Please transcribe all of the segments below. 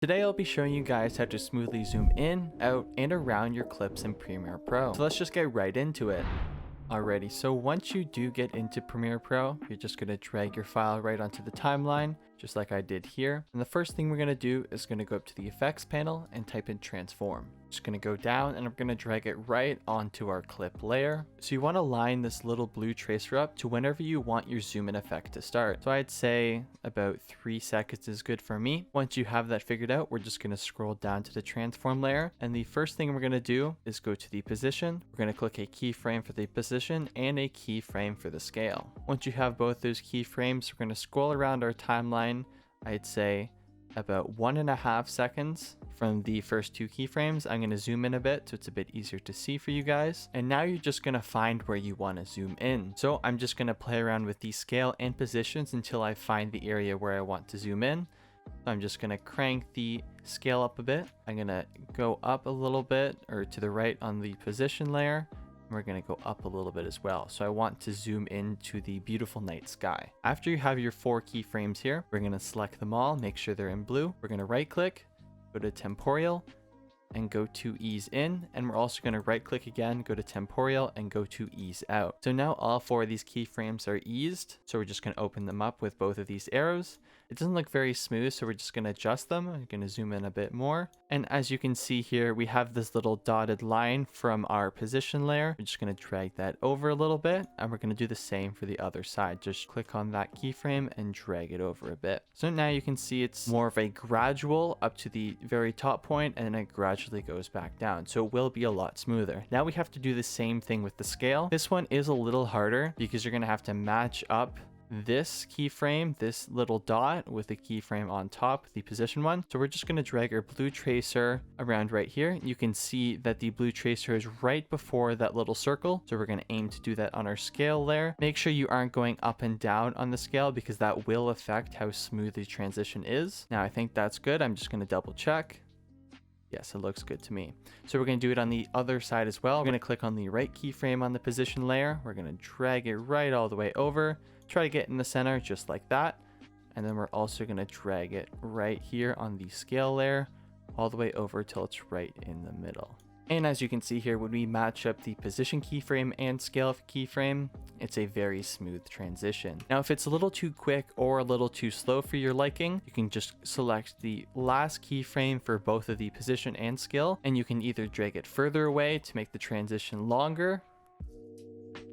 Today I'll be showing you guys how to smoothly zoom in, out, and around your clips in Premiere Pro. So let's just get right into it. Alrighty, so once you do get into Premiere Pro, you're just going to drag your file right onto the timeline, just like I did here. And the first thing we're going to do is going to go up to the effects panel and type in transform. Just going to go down and I'm going to drag it right onto our clip layer. So you want to line this little blue tracer up to whenever you want your zoom in effect to start. So I'd say about 3 seconds is good for me. Once you have that figured out, we're just going to scroll down to the transform layer. And the first thing we're going to do is go to the position. We're going to click a keyframe for the position and a keyframe for the scale. Once you have both those keyframes, we're going to scroll around our timeline. I'd say about 1.5 seconds from the first 2 keyframes. I'm going to zoom in a bit so it's a bit easier to see for you guys. And now you're just going to find where you want to zoom in. So I'm just going to play around with the scale and positions until I find the area where I want to zoom in. I'm just going to crank the scale up a bit. I'm going to go up a little bit or to the right on the position layer. We're going to go up a little bit as well. So I want to zoom into the beautiful night sky. After you have your 4 keyframes here, we're going to select them all, make sure they're in blue. We're going to right click, go to temporal and go to ease in. And we're also going to right click again, go to temporal and go to ease out. So now all 4 of these keyframes are eased. So we're just going to open them up with both of these arrows. It doesn't look very smooth, so we're just going to adjust them. I'm going to zoom in a bit more. And as you can see here, we have this little dotted line from our position layer. We're just going to drag that over a little bit, and we're going to do the same for the other side. Just click on that keyframe and drag it over a bit. So now you can see it's more of a gradual up to the very top point, and then it gradually goes back down. So it will be a lot smoother. Now we have to do the same thing with the scale. This one is a little harder because you're going to have to match up this keyframe, this little dot with the keyframe on top, the position one. So we're just going to drag our blue tracer around right here. You can see that the blue tracer is right before that little circle. So we're going to aim to do that on our scale layer. Make sure you aren't going up and down on the scale because that will affect how smooth the transition is. Now I think that's good. I'm just going to double check. Yes, it looks good to me. So we're going to do it on the other side as well. We're going to click on the right keyframe on the position layer. We're going to drag it right all the way over. Try to get in the center just like that. And then we're also going to drag it right here on the scale layer all the way over till it's right in the middle. And as you can see here, when we match up the position keyframe and scale keyframe, it's a very smooth transition. Now, if it's a little too quick or a little too slow for your liking, you can just select the last keyframe for both of the position and scale, and you can either drag it further away to make the transition longer,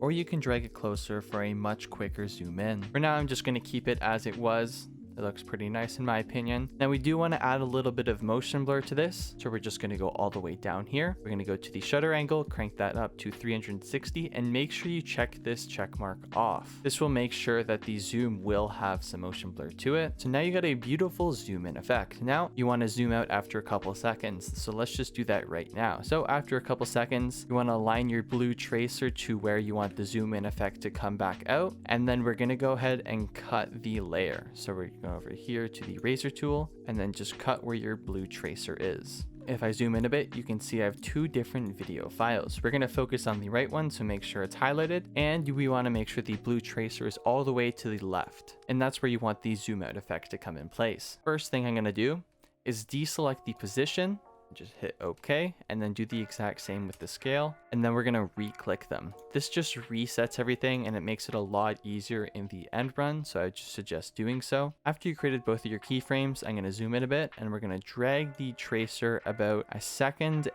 or you can drag it closer for a much quicker zoom in. For now, I'm just going to keep it as it was. It looks pretty nice in my opinion. Now we do want to add a little bit of motion blur to this. So we're just going to go all the way down here. We're going to go to the shutter angle, crank that up to 360 and make sure you check this check mark off. This will make sure that the zoom will have some motion blur to it. So now you got a beautiful zoom in effect. Now you want to zoom out after a couple seconds. So let's just do that right now. So after a couple seconds, you want to align your blue tracer to where you want the zoom in effect to come back out. And then we're going to go ahead and cut the layer. So we're going over here to the razor tool and then just cut where your blue tracer is. If I zoom in a bit, you can see I have 2 different video files. We're going to focus on the right one, so make sure it's highlighted, and we want to make sure the blue tracer is all the way to the left, and that's where you want the zoom out effect to come in place. First thing I'm going to do is deselect the position, just hit OK, and then do the exact same with the scale, and then we're going to re-click them. This just resets everything and it makes it a lot easier in the end run, so I just suggest doing so. After you created both of your keyframes, I'm going to zoom in a bit and we're going to drag the tracer about 1.5 seconds,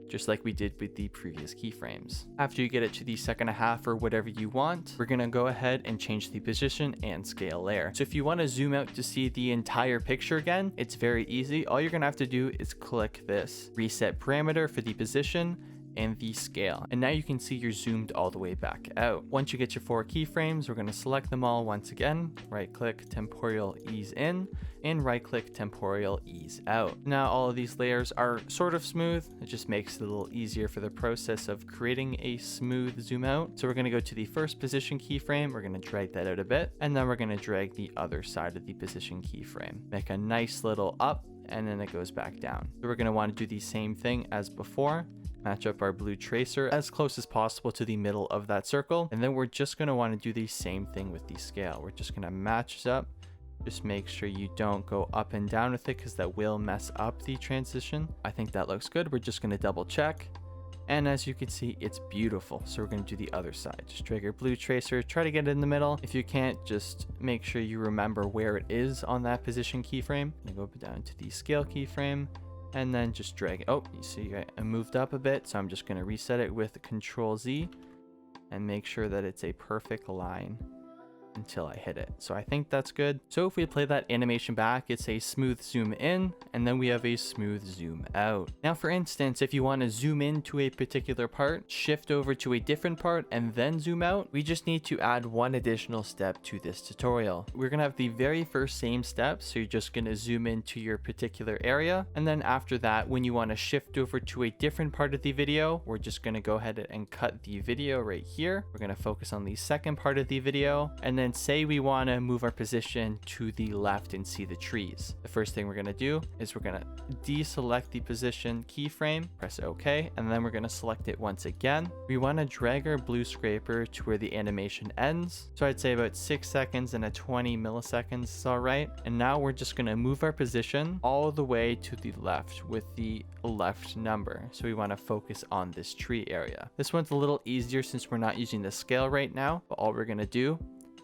just like we did with the previous keyframes. After you get it to the 1.5 seconds or whatever you want, we're gonna go ahead and change the position and scale layer. So if you wanna zoom out to see the entire picture again, it's very easy. All you're gonna have to do is click this reset parameter for the position and the scale. And now you can see you're zoomed all the way back out. Once you get your 4 keyframes, we're going to select them all once again, right click temporal ease in and right click temporal ease out. Now all of these layers are sort of smooth. It just makes it a little easier for the process of creating a smooth zoom out. So we're going to go to the first position keyframe. We're going to drag that out a bit and then we're going to drag the other side of the position keyframe. Make a nice little up and then it goes back down. So we're going to want to do the same thing as before. Match up our blue tracer as close as possible to the middle of that circle. And then we're just going to want to do the same thing with the scale. We're just going to match up Just make sure you don't go up and down with it because that will mess up the transition. I think that looks good. We're just going to double check. And as you can see, it's beautiful. So we're going to do the other side. Just drag your blue tracer, try to get it in the middle. If you can't, just make sure you remember where it is on that position keyframe. And go down to the scale keyframe and then just drag it. Oh, you see I moved up a bit. So I'm just going to reset it with Control Z and make sure that it's a perfect line until I hit it. So I think that's good. So if we play that animation back, it's a smooth zoom in and then we have a smooth zoom out. Now for instance, if you want to zoom into a particular part, shift over to a different part and then zoom out, we just need to add one additional step to this tutorial. We're going to have the very first same steps. So you're just going to zoom into your particular area. And then after that, when you want to shift over to a different part of the video, we're just going to go ahead and cut the video right here. We're going to focus on the second part of the video and then say we want to move our position to the left and see the trees. The first thing we're going to do is we're going to deselect the position keyframe, press OK, and then we're going to select it once again. We want to drag our blue scraper to where the animation ends. So I'd say about 6 seconds and a 20 milliseconds is all right. And now we're just going to move our position all the way to the left with the left number. So we want to focus on this tree area. This one's a little easier since we're not using the scale right now, but all we're going to do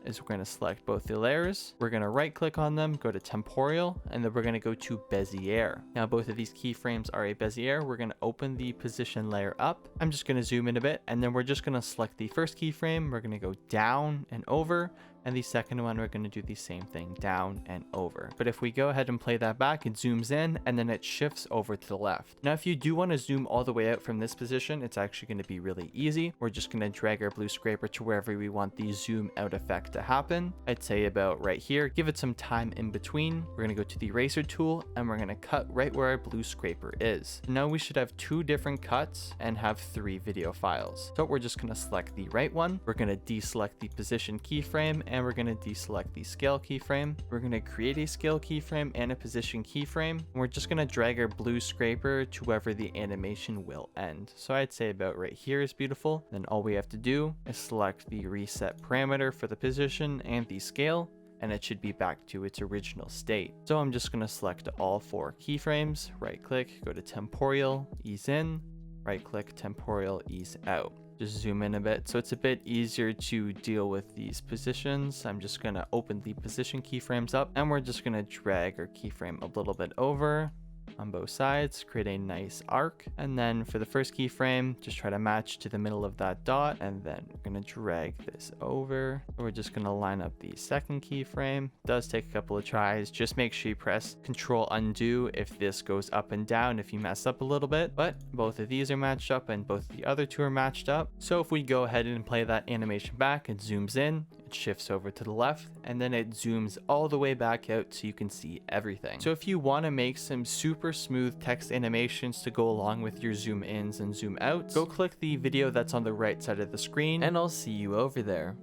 is we're going to select both the layers. We're going to right click on them, go to temporal, and then we're going to go to Bezier. Now both of these keyframes are a Bezier. We're going to open the position layer up. I'm just going to zoom in a bit, and then we're just going to select the first keyframe. We're going to go down and over. And the second one, we're going to do the same thing, down and over. But if we go ahead and play that back, it zooms in and then it shifts over to the left. Now, if you do want to zoom all the way out from this position, it's actually going to be really easy. We're just going to drag our blue scraper to wherever we want the zoom out effect to happen. I'd say about right here. Give it some time in between. We're going to go to the eraser tool and we're going to cut right where our blue scraper is. Now we should have 2 different cuts and have 3 video files. So we're just going to select the right one. We're going to deselect the position keyframe and we're going to deselect the scale keyframe. We're going to create a scale keyframe and a position keyframe. And we're just going to drag our blue scraper to wherever the animation will end. So I'd say about right here is beautiful. Then all we have to do is select the reset parameter for the position and the scale, and it should be back to its original state. So I'm just going to select all 4 keyframes, right click, go to temporal, ease in, right click, temporal, ease out. Just zoom in a bit so it's a bit easier to deal with these positions. I'm just going to open the position keyframes up and we're just going to drag our keyframe a little bit over on both sides, create a nice arc. And then for the first keyframe, just try to match to the middle of that dot. And then we're going to drag this over. We're just going to line up the second keyframe. It does take a couple of tries. Just make sure you press Control Undo if this goes up and down, if you mess up a little bit. But both of these are matched up and both the other 2 are matched up. So if we go ahead and play that animation back, it zooms in, it shifts over to the left, and then it zooms all the way back out so you can see everything. So if you want to make some super smooth text animations to go along with your zoom ins and zoom outs, go click the video that's on the right side of the screen and I'll see you over there.